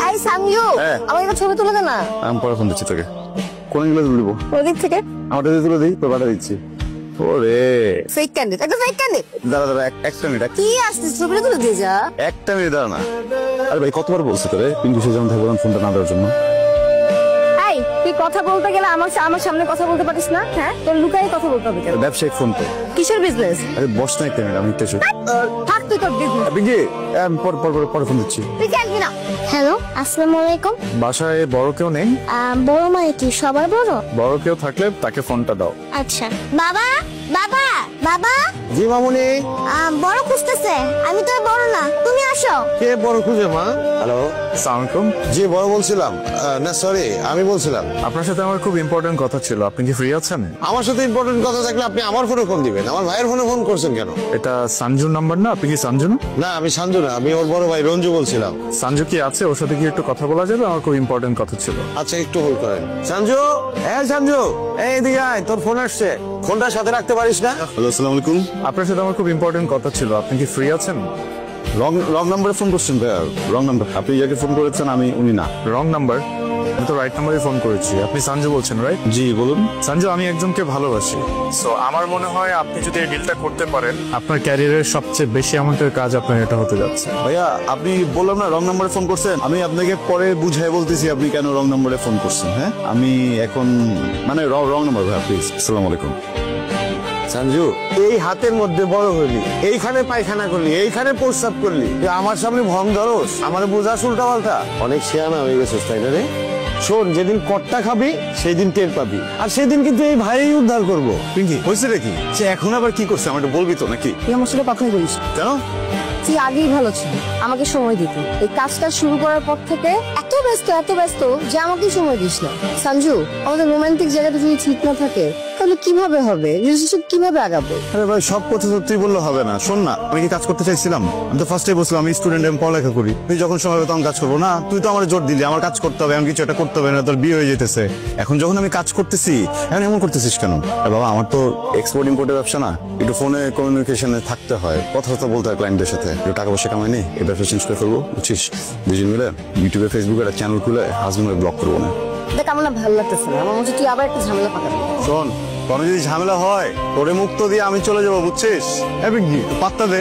এই সামইউ আমার একটা ছবি তুলে দে না। আমি পরে ফোন দিচ্ছি তোকে। কোন এগুলো তুলব? ওদিক থেকে আমারটা দিয়ে তুলে দিই, তোর পাঠা দিচ্ছি। ওরে ফেক ক্যান্ডিড, একটা ফেক ক্যান্ডিড। দাঁড়া দাঁড়া, একটা মিনিট। কি আসছিস, ছবিটা তুলে দিয়ে যা। একটা মিনিট দাঁড়া না। আরে ভাই কতবার বলছি তোরে পিন্টু সে যেমন থাকবো ফোনটা না দেওয়ার জন্য। এই তুই কথা বলতে গেলে আমার সামনে কথা বলতে পারিস না? হ্যাঁ, তোর লুকাই কথা বলতে হবে কেন? ব্যবসায়িক ফোন তো। কিসের বিজনেস? আরে বস না একটা মিনিট, আমি একটু থাক তুই তোর বিজনেস। বিজি পরে ফোন দিচ্ছি। তুই আসবি না। হ্যালো, আসসালামু আলাইকুম। বাসায় বড় কেউ নেই? বড় মানে কি সবার বড়? বড় কেউ থাকলে তাকে ফোনটা দাও। আচ্ছা। বাবা বাবা বাবা, জি মামুনি। বড় খুঁজতেছে। আমি তো আর বড় না, তুমি আসো। কে বড় খুঁজে মা? হ্যালো, আসসালামু আলাইকুম। জি বড় বলছিলাম। না সরি, আমি বলছিলাম আপনার সাথে আমার খুব ইম্পর্টেন্ট কথা ছিল, আপনি কি ফ্রি আছেন? আমার সাথে ইম্পর্টেন্ট কথা থাকলে আপনি আমার ফোনে ফোন দিবেন, আমার ভাইয়ের ফোনে ফোন করছেন কেন? এটা সঞ্জুর নাম্বার না? আপনি কি সঞ্জু না? না আমি সঞ্জু না, আমি ওর বড় ভাই রঞ্জু বলছিলাম। সঞ্জু কি আছে? ওর সাথে কি একটু কথা বলা যাবে? আমার খুব ইম্পর্টেন্ট কথা ছিল। আচ্ছা একটু হোল্ড করেন। সঞ্জু, হ্যাঁ সঞ্জু, এই দিকে আয়, তোর ফোন আসছে। ফোনটা সাথে রাখতে পারিস না? হ্যালো, আসসালামু আলাইকুম। আপনার সাথে আমার খুব ইম্পর্টেন্ট কথা ছিল, আপনি কি ফ্রি আছেন? রং নাম্বারে ফোন করছেন ভাইয়া, রং নাম্বার। আপনি যাকে ফোন করেছেন আমি উনি না। Wrong number? আমি তো রাইট নাম্বারে ফোন করেছি। আপনি সঞ্জু বলছেন রাইট? জি বলুন। সঞ্জু, আমি একজনকে ভালোবাসি, সো আমার মনে হয় আপনি যদি এই ডিলটা করতে পারেন আপনার ক্যারিয়ারের সবচেয়ে বেশি অ্যামাউন্টের কাজ আপনার এটা হতে যাচ্ছে। ভাইয়া আপনি বললাম না রং নাম্বারে ফোন করছেন, আমি আপনাকে পরে বুঝাই বলতেছি আপনি কেন রং নাম্বারে ফোন করছেন। হ্যাঁ আমি এখন মানে রং নাম্বার ভাইয়া প্লিজ। আসসালামু আলাইকুম। সঞ্জু, এই হাতের মধ্যে বড় হলি, এইখানে পায়খানা করলি, এইখানে প্রস্রাব করলি, তুই আমার সামনে ভং ধরস, আমার বোঝা উল্টা পাল্টা। অনেক শেয়ানা হয়ে গেছিস তাই না রে? শোন, যেদিন কট্টা খাবি সেই দিন টের পাবি, আর সেদিন কিন্তু এই ভাই উদ্ধার করবো। পিঙ্কি হয়েছে রে কি? সে এখন আবার কি করছে আমার একটু বলবি তো নাকি? তুই আমার সাথে কথাই বলিস না। কেন? তুই আগেই ভালো ছিল, আমাকে সময় দিতি। এই কাজটা শুরু করার পর থেকে এত ব্যস্ত যে আমাকে সময় দিস না। সঞ্জু, আমাদের রোমান্টিক জায়গাটা যদি ঠিক না থাকে তাহলে কিভাবে হবে? রিলেশনশিপ কিভাবে আগাবে? আরে ভাই সব কথা তো তুই বললে হবে না। শোন না, আমি কি কাজ করতে চাইছিলাম? আমি তো ফার্স্টে বলছিলাম আমি স্টুডেন্ট, আমি পড়ালেখা করি। তুই যখন সময় হবে তখন কাজ করবো না? তুই তো আমার জোর দিলি আমার কাজ করতে হবে, আমি কিছু একটা করতে হবে, না তোর বিয়ে হয়ে যেতেছে। এখন যখন আমি কাজ করতেছি এখন এমন করতেছিস কেন? বাবা আমার তো এক্সপোর্ট ইম্পোর্টের ব্যবসা না, একটু ফোনে কমিউনিকেশনে থাকতে হয়, কথা বলতে হয় ক্লায়েন্টদের সাথে। একটু টাকা পয়সা কামাই নেই, এই ব্যবসা চেঞ্জ করে ফেলবো বুঝছিস? দুজন মিলে ইউটিউবে ফেসবুকে একটা চ্যানেল খুলে হাজবেন্ডের ব্লগ করবো না। দেখ আমার না ভালো লাগতেছে না, আমার মনে হচ্ছে তুই আবার একটা ঝামেলা পাকাবি। শোন, কোনো যদি ঝামেলা হয় তোরে মুক্ত দিয়ে আমি চলে যাবো বুঝছিস? কি পাত্তা দে।